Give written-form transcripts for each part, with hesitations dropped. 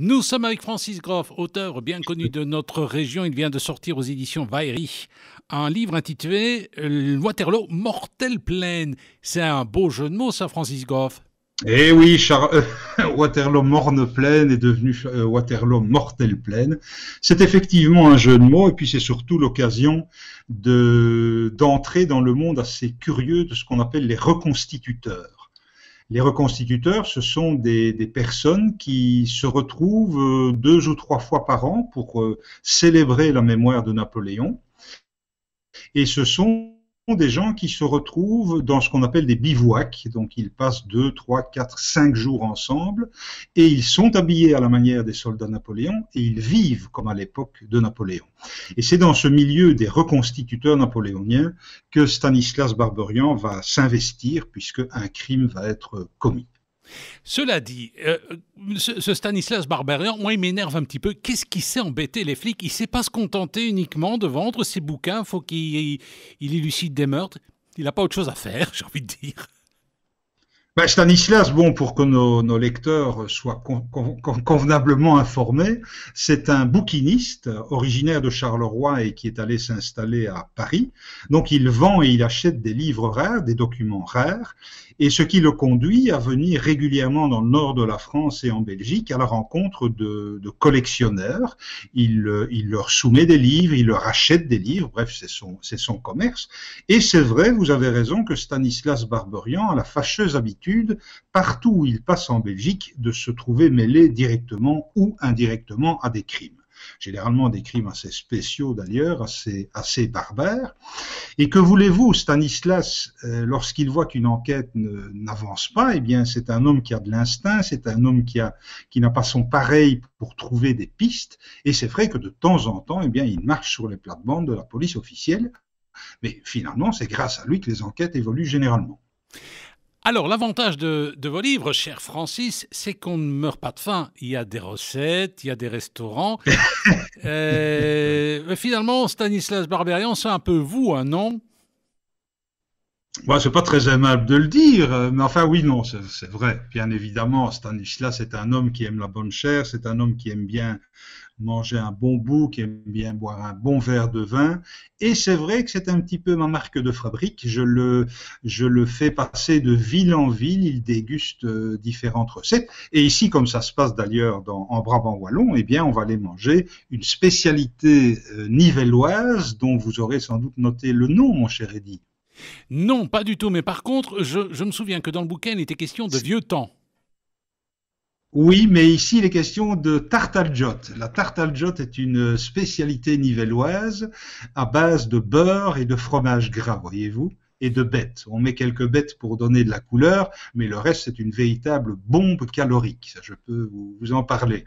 Nous sommes avec Francis Groff, auteur bien connu de notre région. Il vient de sortir aux éditions Vaillery un livre intitulé Waterloo, mortelle plaine. C'est un beau jeu de mots, ça, Francis Groff. Eh oui, Waterloo morne plaine est devenu Waterloo mortelle plaine. C'est effectivement un jeu de mots et puis c'est surtout l'occasion d'entrer dans le monde assez curieux de ce qu'on appelle les reconstituteurs. Les reconstituteurs, ce sont des personnes qui se retrouvent 2 ou 3 fois par an pour célébrer la mémoire de Napoléon. Et ce sont des gens qui se retrouvent dans ce qu'on appelle des bivouacs. Donc ils passent 2, 3, 4, 5 jours ensemble et ils sont habillés à la manière des soldats Napoléon et ils vivent comme à l'époque de Napoléon. Et c'est dans ce milieu des reconstituteurs napoléoniens que Stanislas Barberian va s'investir puisque un crime va être commis. Cela dit, ce Stanislas Barberian, moi, il m'énerve un petit peu. Qu'est-ce qui s'est embêté les flics? Il ne sait pas se contenter uniquement de vendre ses bouquins. Il faut qu'il élucide des meurtres. Il n'a pas autre chose à faire, j'ai envie de dire. Stanislas, bon, pour que nos lecteurs soient convenablement informés, c'est un bouquiniste originaire de Charleroi et qui est allé s'installer à Paris. Donc il vend et il achète des livres rares, des documents rares, et ce qui le conduit à venir régulièrement dans le nord de la France et en Belgique à la rencontre de collectionneurs. Il leur soumet des livres, il leur achète des livres, bref, c'est son commerce. Et c'est vrai, vous avez raison, que Stanislas Barberian a la fâcheuse habitude, partout où il passe en Belgique, de se trouver mêlé directement ou indirectement à des crimes. Généralement des crimes assez spéciaux d'ailleurs, assez barbares. Et que voulez-vous, Stanislas, lorsqu'il voit qu'une enquête n'avance pas, eh bien c'est un homme qui a de l'instinct, c'est un homme qui n'a pas son pareil pour trouver des pistes, et c'est vrai que de temps en temps, eh bien il marche sur les plates-bandes de la police officielle, mais finalement c'est grâce à lui que les enquêtes évoluent généralement. Alors, l'avantage de vos livres, cher Francis, c'est qu'on ne meurt pas de faim. Il y a des recettes, il y a des restaurants. Finalement, Stanislas Barberian, c'est un peu vous, hein, non? C'est pas très aimable de le dire, mais enfin oui, non, c'est vrai. Bien évidemment, Stanislas est un homme qui aime la bonne chair, c'est un homme qui aime bien manger un bon bout, qui aime bien boire un bon verre de vin. Et c'est vrai que c'est un petit peu ma marque de fabrique. Je le fais passer de ville en ville, il déguste différentes recettes. Et ici, comme ça se passe d'ailleurs en Brabant wallon, eh bien, on va aller manger une spécialité nivelloise dont vous aurez sans doute noté le nom, mon cher Eddy. Non, pas du tout. Mais par contre, je me souviens que dans le bouquin, il était question de vieux temps. Oui, mais ici, il est question de tarte aljotte. La tarte aljotte est une spécialité nivelloise à base de beurre et de fromage gras, voyez-vous, et de bêtes. On met quelques bêtes pour donner de la couleur, mais le reste, c'est une véritable bombe calorique. Ça, je peux vous en parler.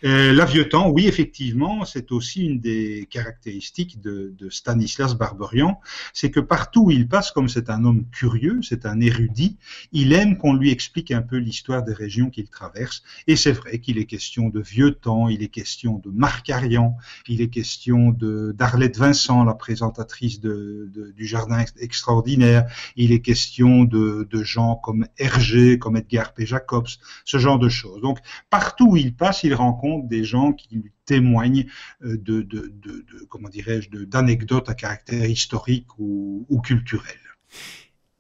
La vieux temps, oui, effectivement, c'est aussi une des caractéristiques de Stanislas Barberian, c'est que partout où il passe, comme c'est un homme curieux, c'est un érudit, il aime qu'on lui explique un peu l'histoire des régions qu'il traverse, et c'est vrai qu'il est question de vieux temps, il est question de Marc-Arian, il est question d'Arlette Vincent, la présentatrice du Jardin extraordinaire, il est question de gens comme Hergé, comme Edgar P. Jacobs, ce genre de choses. Donc, partout où il passe, il rencontre des gens qui lui témoignent comment dirais-je, d'anecdotes à caractère historique ou culturel.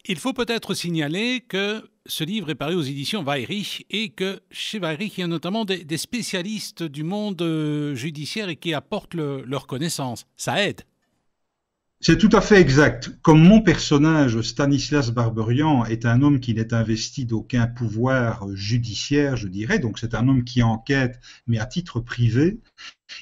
Il faut peut-être signaler que ce livre est paru aux éditions Vaillery et que chez Vaillery, il y a notamment des spécialistes du monde judiciaire et qui apportent leur connaissance. Ça aide. C'est tout à fait exact. Comme mon personnage, Stanislas Barberian, est un homme qui n'est investi d'aucun pouvoir judiciaire, je dirais, donc c'est un homme qui enquête, mais à titre privé,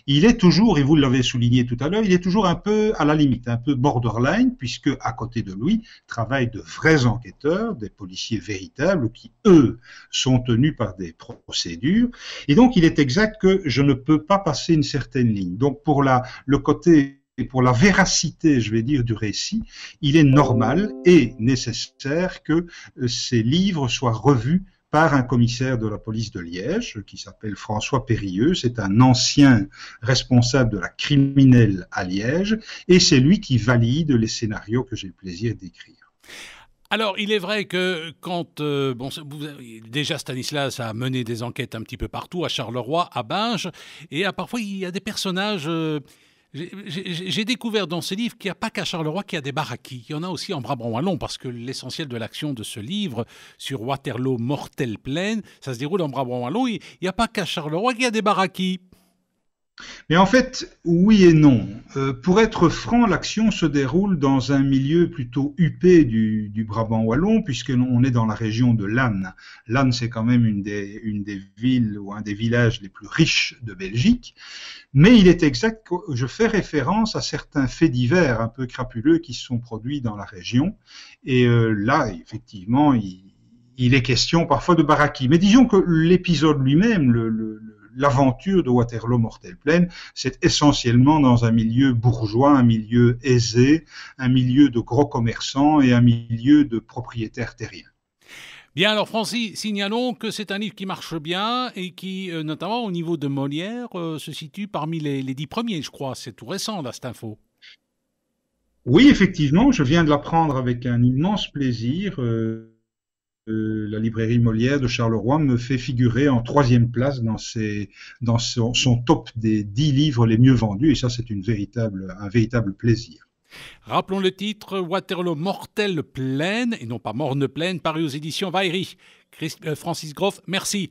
il est toujours, et vous l'avez souligné tout à l'heure, il est toujours un peu à la limite, un peu borderline, puisque à côté de lui travaillent de vrais enquêteurs, des policiers véritables, qui, eux, sont tenus par des procédures. Et donc, il est exact que je ne peux pas passer une certaine ligne. Donc, pour le côté... Et pour la véracité, je vais dire, du récit, il est normal et nécessaire que ces livres soient revus par un commissaire de la police de Liège qui s'appelle François Périlleux. C'est un ancien responsable de la criminelle à Liège et c'est lui qui valide les scénarios que j'ai le plaisir d'écrire. Alors, il est vrai que quand... déjà, Stanislas a mené des enquêtes un petit peu partout, à Charleroi, à Binge, et parfois, il y a des personnages... j'ai découvert dans ce livre qu'il n'y a pas qu'à Charleroi qu'il y a des baraquis. Il y en a aussi en Brabant wallon, parce que l'essentiel de l'action de ce livre sur Waterloo, Mortelle Plaine, ça se déroule en Brabant wallon. Il n'y a pas qu'à Charleroi qu'il y a des baraquis. Mais en fait, oui et non. Pour être franc, l'action se déroule dans un milieu plutôt huppé du Brabant wallon, puisqu'on est dans la région de Lannes. Lannes, c'est quand même une des villes ou un des villages les plus riches de Belgique. Mais il est exact que je fais référence à certains faits divers un peu crapuleux qui se sont produits dans la région. Et là, effectivement, il est question parfois de baraquis. Mais disons que l'épisode lui-même, l'aventure de Waterloo Mortelle Plaine, c'est essentiellement dans un milieu bourgeois, un milieu aisé, un milieu de gros commerçants et un milieu de propriétaires terriens. Bien, alors Francis, signalons que c'est un livre qui marche bien et qui, notamment au niveau de Molière, se situe parmi les 10 premiers, je crois. C'est tout récent, là, cette info. Oui, effectivement, je viens de l'apprendre avec un immense plaisir. La librairie Molière de Charleroi me fait figurer en troisième place dans son top des 10 livres les mieux vendus, et ça, c'est un véritable plaisir. Rappelons le titre, Waterloo Mortelle Plaine, et non pas Morne Plaine, paru aux éditions Vaillery. Francis Groff, merci.